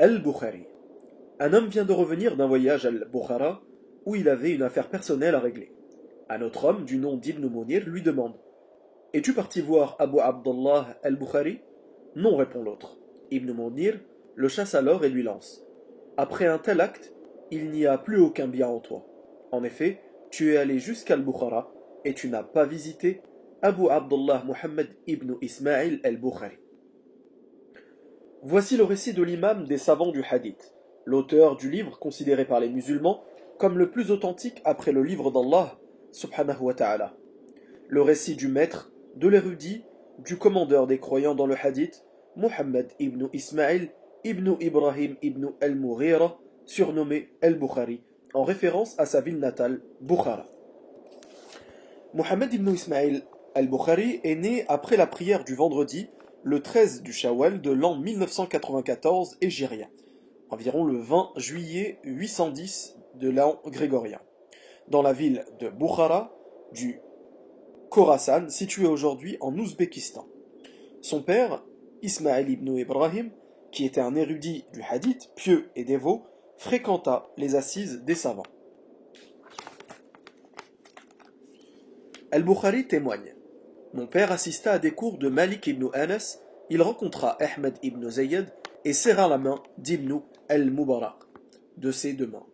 Al-Bukhari. Un homme vient de revenir d'un voyage à Bukhara où il avait une affaire personnelle à régler. Un autre homme du nom d'Ibn Munir lui demande: Es-tu parti voir Abu Abdullah al-Bukhari? Non, répond l'autre. Ibn Munir le chasse alors et lui lance: Après un tel acte, il n'y a plus aucun bien en toi. En effet, tu es allé jusqu'à Bukhara et tu n'as pas visité Abu Abdullah Muhammad ibn Ismail al-Bukhari. Voici le récit de l'imam des savants du hadith, l'auteur du livre considéré par les musulmans comme le plus authentique après le livre d'Allah, subhanahu wa ta'ala. Le récit du maître, de l'érudit, du commandeur des croyants dans le hadith, Muhammad ibn Ismail ibn Ibrahim ibn al-Mughira, surnommé al-Bukhari, en référence à sa ville natale, Bukhara. Muhammad ibn Ismail al-Bukhari est né après la prière du vendredi, le 13 du Shawwal de l'an 1994 hégirien, environ le 20 juillet 810 de l'an grégorien, dans la ville de Bukhara du Khorasan, située aujourd'hui en Ouzbékistan. Son père, Ismail ibn Ibrahim, qui était un érudit du hadith, pieux et dévot, fréquenta les assises des savants. Al-Bukhari témoigne: Mon père assista à des cours de Malik ibn Anas, il rencontra Ahmed ibn Zayd et serra la main d'Ibn al-Mubarak, de ses deux mains.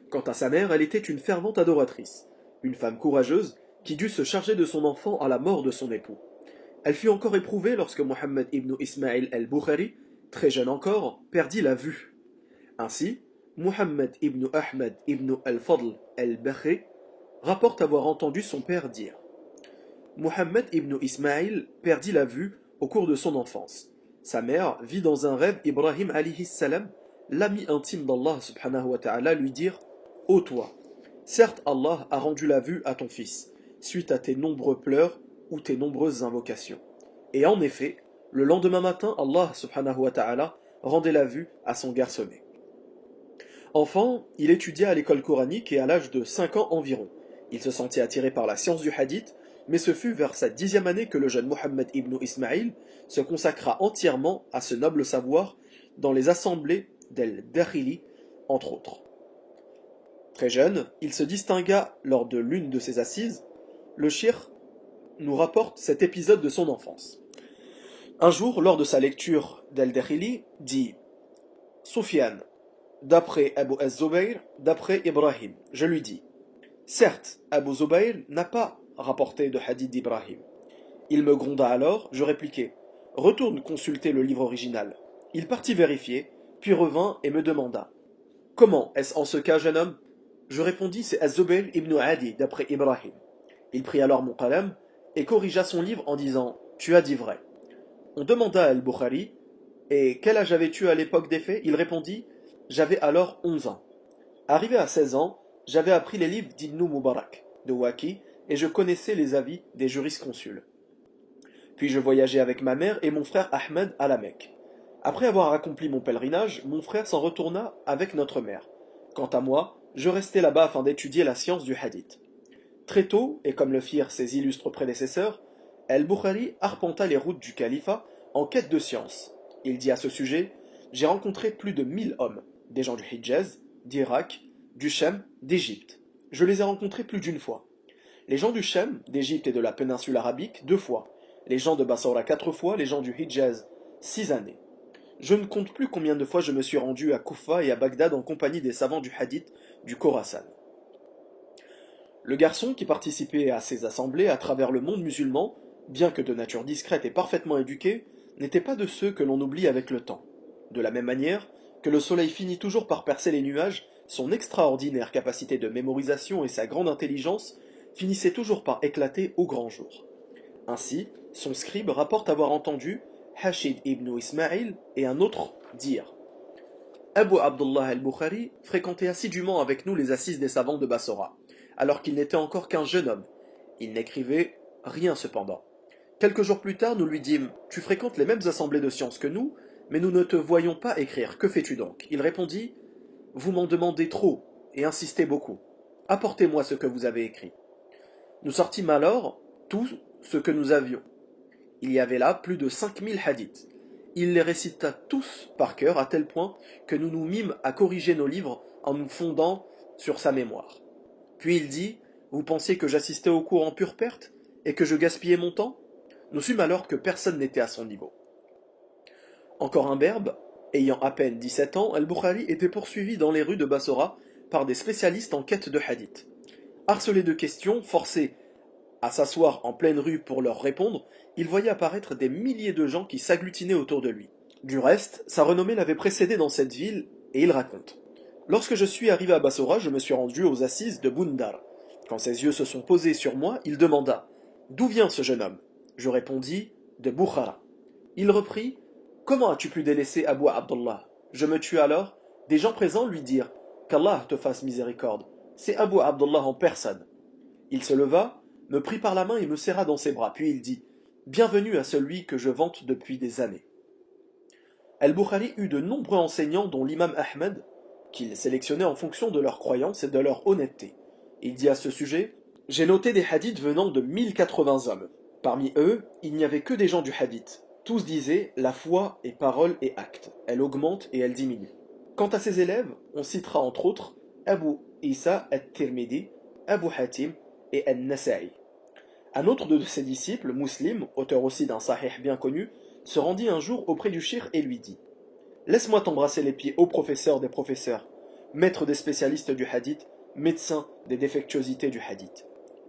Quant à sa mère, elle était une fervente adoratrice, une femme courageuse qui dut se charger de son enfant à la mort de son époux. Elle fut encore éprouvée lorsque Mohammed ibn Ismail al-Bukhari, très jeune encore, perdit la vue. Ainsi, Mohammed ibn Ahmed ibn al-Fadl al-Bakri rapporte avoir entendu son père dire: Mohammed ibn Ismail perdit la vue au cours de son enfance. Sa mère vit dans un rêve Ibrahim alayhi salam, l'ami intime d'Allah subhanahu wa ta'ala, lui dire: Ô toi, certes Allah a rendu la vue à ton fils, suite à tes nombreux pleurs ou tes nombreuses invocations. Et en effet, le lendemain matin, Allah subhanahu wa ta'ala rendait la vue à son garçonnet. Enfant, il étudia à l'école coranique et à l'âge de 5 ans environ. Il se sentit attiré par la science du hadith, mais ce fut vers sa 10e année que le jeune Mohammed ibn Ismail se consacra entièrement à ce noble savoir dans les assemblées d'El-Dakhili, entre autres. Très jeune, il se distingua lors de l'une de ses assises. Le shir nous rapporte cet épisode de son enfance. Un jour, lors de sa lecture d'El-Dakhili, dit Soufiane, d'après Abu az-Zubayr, d'après Ibrahim, je lui dis: Certes, Abu Zubayr n'a pas rapporté de hadith d'Ibrahim. Il me gronda alors, je répliquai: Retourne consulter le livre original. Il partit vérifier, puis revint et me demanda: Comment est-ce en ce cas, jeune homme? Je répondis: C'est Az-Zubayr ibn Adi, d'après Ibrahim. Il prit alors mon qalam et corrigea son livre en disant: Tu as dit vrai. On demanda à Al-Bukhari: Et quel âge avais-tu à l'époque des faits? Il répondit: J'avais alors 11 ans. Arrivé à 16 ans, j'avais appris les livres d'Ibn Mubarak, de Waki, et je connaissais les avis des jurisconsuls. Puis je voyageai avec ma mère et mon frère Ahmed à la Mecque. Après avoir accompli mon pèlerinage, mon frère s'en retourna avec notre mère. Quant à moi, je restai là-bas afin d'étudier la science du hadith. Très tôt, et comme le firent ses illustres prédécesseurs, Al-Bukhari arpenta les routes du califat en quête de science. Il dit à ce sujet: J'ai rencontré plus de 1000 hommes, des gens du Hijaz, d'Irak, du Chem, d'Égypte. Je les ai rencontrés plus d'une fois. Les gens du Chem, d'Égypte et de la péninsule arabique, 2 fois. Les gens de Bassora 4 fois, les gens du Hijaz 6 années. Je ne compte plus combien de fois je me suis rendu à Koufa et à Bagdad en compagnie des savants du hadith du Khorasan. Le garçon qui participait à ces assemblées à travers le monde musulman, bien que de nature discrète et parfaitement éduqué, n'était pas de ceux que l'on oublie avec le temps. De la même manière que le soleil finit toujours par percer les nuages, son extraordinaire capacité de mémorisation et sa grande intelligence finissaient toujours par éclater au grand jour. Ainsi, son scribe rapporte avoir entendu Hashid ibn Ismail et un autre dire: Abu Abdullah al-Bukhari fréquentait assidûment avec nous les assises des savants de Bassora, alors qu'il n'était encore qu'un jeune homme. Il n'écrivait rien cependant. Quelques jours plus tard, nous lui dîmes: Tu fréquentes les mêmes assemblées de sciences que nous, mais nous ne te voyons pas écrire. Que fais-tu donc? Il répondit: Vous m'en demandez trop et insistez beaucoup. Apportez-moi ce que vous avez écrit. Nous sortîmes alors tout ce que nous avions. Il y avait là plus de 5000 hadiths, Il les récita tous par cœur à tel point que nous nous mîmes à corriger nos livres en nous fondant sur sa mémoire. Puis il dit: Vous pensiez que j'assistais au cours en pure perte et que je gaspillais mon temps? Nous sûmes alors que personne n'était à son niveau. Encore un berbe, ayant à peine 17 ans, Al-Bukhari était poursuivi dans les rues de Bassora par des spécialistes en quête de hadith. Harcelé de questions, forcé à s'asseoir en pleine rue pour leur répondre, il voyait apparaître des milliers de gens qui s'agglutinaient autour de lui. Du reste, sa renommée l'avait précédé dans cette ville, et il raconte: Lorsque je suis arrivé à Bassora, je me suis rendu aux assises de Bundar. Quand ses yeux se sont posés sur moi, il demanda: D'où vient ce jeune homme? Je répondis: De Bukhara. Il reprit: Comment as-tu pu délaisser Abu Abdullah? Je me tue alors. Des gens présents lui dirent: Qu'Allah te fasse miséricorde. C'est Abu Abdullah en personne. Il se leva, me prit par la main et me serra dans ses bras, puis il dit: Bienvenue à celui que je vante depuis des années. Al-Bukhari eut de nombreux enseignants, dont l'imam Ahmed, qu'il sélectionnait en fonction de leur croyance et de leur honnêteté. Il dit à ce sujet: J'ai noté des hadiths venant de 1080 hommes. Parmi eux, il n'y avait que des gens du hadith. Tous disaient: La foi est parole et acte. Elle augmente et elle diminue. Quant à ses élèves, on citera entre autres Abu Isa at-Tirmidhi, Abu Hatim et An-Nasa'i. Un autre de ses disciples, Muslim, auteur aussi d'un sahih bien connu, se rendit un jour auprès du shir et lui dit: Laisse-moi t'embrasser les pieds, ô professeur des professeurs, maître des spécialistes du hadith, médecin des défectuosités du hadith.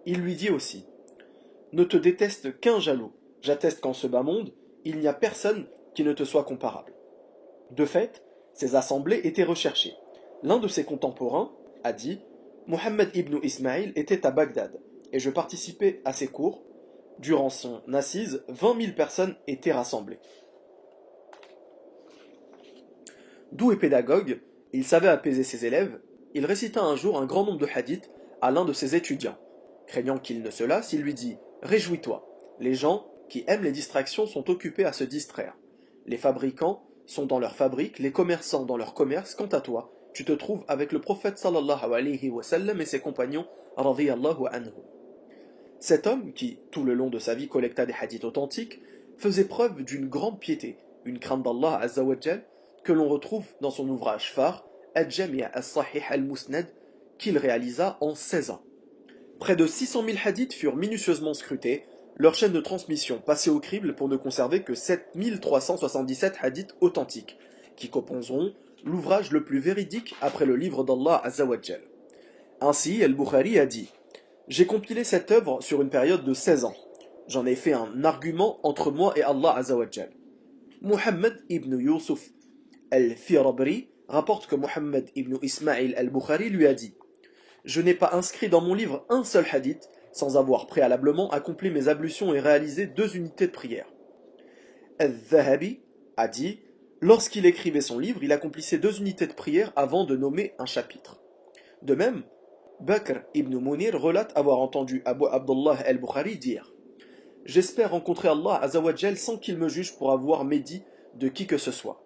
Il lui dit aussi: Ne te déteste qu'un jaloux. J'atteste qu'en ce bas monde, il n'y a personne qui ne te soit comparable. De fait, ces assemblées étaient recherchées. L'un de ses contemporains a dit: Mohammed ibn Ismaïl était à Bagdad, et je participais à ses cours. Durant son assise, 20 000 personnes étaient rassemblées. Doux et pédagogue, il savait apaiser ses élèves. Il récita un jour un grand nombre de hadiths à l'un de ses étudiants. Craignant qu'il ne se lasse, il lui dit: Réjouis-toi, les gens qui aiment les distractions sont occupés à se distraire. Les fabricants sont dans leur fabrique, les commerçants dans leur commerce. Quant à toi, tu te trouves avec le prophète sallallahu alayhi wa sallam et ses compagnons radiyallahu anhum. Cet homme, qui, tout le long de sa vie, collecta des hadiths authentiques, faisait preuve d'une grande piété, une crainte d'Allah azza wa jal, que l'on retrouve dans son ouvrage phare, Al-Jami' al-Sahih al-Musnad, qu'il réalisa en 16 ans. Près de 600 000 hadiths furent minutieusement scrutés, leur chaîne de transmission passée au crible pour ne conserver que 7 377 hadiths authentiques, qui composeront l'ouvrage le plus véridique après le livre d'Allah azza wa jal. Ainsi, Al-Bukhari a dit: J'ai compilé cette œuvre sur une période de 16 ans. J'en ai fait un argument entre moi et Allah azza wa jal. Muhammad ibn Yusuf al-Firabri rapporte que Muhammad ibn Ismaïl al-Bukhari lui a dit: Je n'ai pas inscrit dans mon livre un seul hadith sans avoir préalablement accompli mes ablutions et réalisé 2 unités de prière. Al-Dhahabi a dit: Lorsqu'il écrivait son livre, il accomplissait 2 unités de prière avant de nommer un chapitre. De même, Bakr ibn Munir relate avoir entendu Abu Abdullah al-Bukhari dire: J'espère rencontrer Allah azawajal sans qu'il me juge pour avoir médit de qui que ce soit.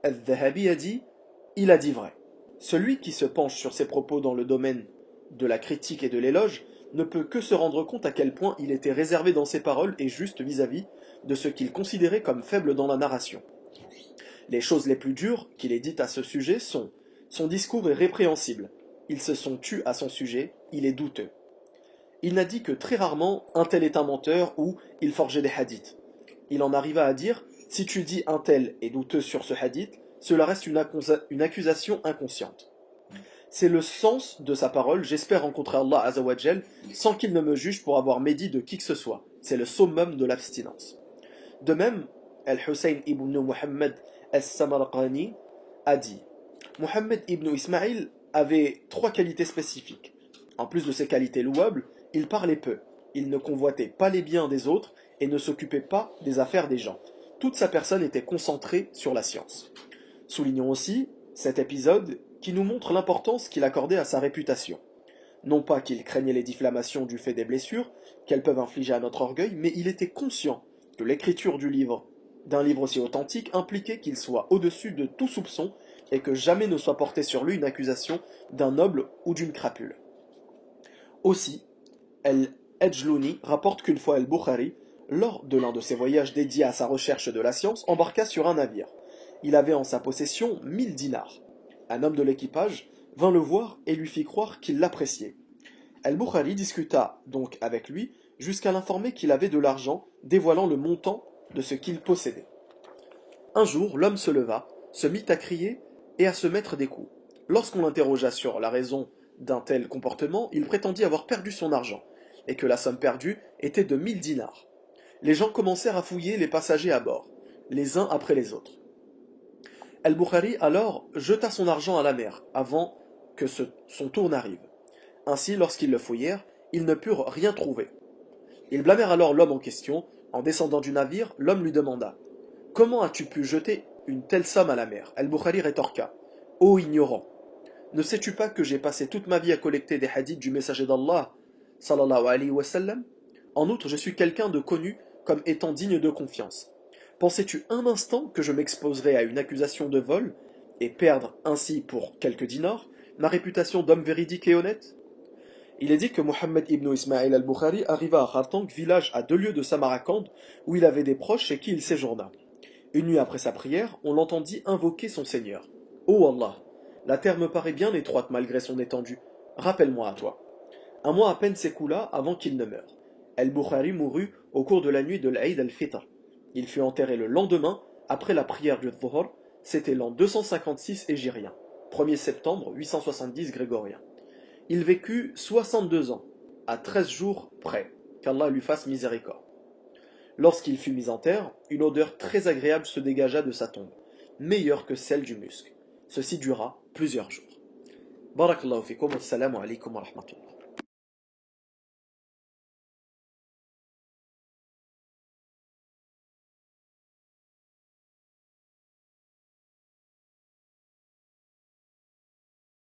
Al-Dhahabi a dit: Il a dit vrai. Celui qui se penche sur ses propos dans le domaine de la critique et de l'éloge ne peut que se rendre compte à quel point il était réservé dans ses paroles et juste vis-à-vis de ce qu'il considérait comme faible dans la narration. Les choses les plus dures qu'il ait dites à ce sujet sont: son discours est répréhensible, ils se sont tus à son sujet, il est douteux. Il n'a dit que très rarement un tel est un menteur ou il forgeait des hadiths. Il en arriva à dire: si tu dis un tel est douteux sur ce hadith, cela reste une accusation inconsciente. C'est le sens de sa parole: j'espère rencontrer Allah azawajal sans qu'il ne me juge pour avoir médit de qui que ce soit. C'est le summum de l'abstinence. De même, Al-Hussein ibn Muhammad al-Samarqani a dit: Muhammad ibn Ismaïl avait 3 qualités spécifiques. En plus de ces qualités louables, il parlait peu, il ne convoitait pas les biens des autres et ne s'occupait pas des affaires des gens. Toute sa personne était concentrée sur la science. Soulignons aussi cet épisode qui nous montre l'importance qu'il accordait à sa réputation. Non pas qu'il craignait les diffamations du fait des blessures qu'elles peuvent infliger à notre orgueil, mais il était conscient que l'écriture d'un livre aussi authentique impliquait qu'il soit au-dessus de tout soupçon et que jamais ne soit portée sur lui une accusation d'un noble ou d'une crapule. Aussi, Al-Ajluni rapporte qu'une fois Al-Bukhari lors de l'un de ses voyages dédiés à sa recherche de la science, embarqua sur un navire. Il avait en sa possession 1000 dinars. Un homme de l'équipage vint le voir et lui fit croire qu'il l'appréciait. Al-Bukhari discuta donc avec lui jusqu'à l'informer qu'il avait de l'argent, dévoilant le montant de ce qu'il possédait. Un jour, l'homme se leva, se mit à crier et à se mettre des coups. Lorsqu'on l'interrogea sur la raison d'un tel comportement, il prétendit avoir perdu son argent, et que la somme perdue était de 1000 dinars. Les gens commencèrent à fouiller les passagers à bord, les uns après les autres. Al-Bukhari alors jeta son argent à la mer, avant que son tour n'arrive. Ainsi, lorsqu'ils le fouillèrent, ils ne purent rien trouver. Ils blâmèrent alors l'homme en question. En descendant du navire, l'homme lui demanda: Comment as-tu pu jeter une telle somme à la mer? Al-Bukhari rétorqua: Ô ignorant, ne sais-tu pas que j'ai passé toute ma vie à collecter des hadiths du messager d'Allah, sallallahu alayhi wa sallam? En outre, je suis quelqu'un de connu comme étant digne de confiance. Pensais-tu un instant que je m'exposerais à une accusation de vol et perdre ainsi pour quelques dinars ma réputation d'homme véridique et honnête? Il est dit que Mohammed ibn Ismaïl al-Bukhari arriva à Khartank, village à 2 lieues de Samarcande, où il avait des proches chez qui il séjourna. Une nuit après sa prière, on l'entendit invoquer son Seigneur. Ô Allah, la terre me paraît bien étroite malgré son étendue. Rappelle-moi à toi. Un mois à peine s'écoula avant qu'il ne meure. Al-Bukhari mourut au cours de la nuit de l'Aïd al-Fitr. Il fut enterré le lendemain, après la prière du Dhuhr, c'était l'an 256 hégirien, 1er septembre 870 grégorien. Il vécut 62 ans, à 13 jours près, qu'Allah lui fasse miséricorde. Lorsqu'il fut mis en terre, une odeur très agréable se dégagea de sa tombe, meilleure que celle du musc. Ceci dura plusieurs jours. Barakallahu fikum, assalamu alaikum wa rahmatullah.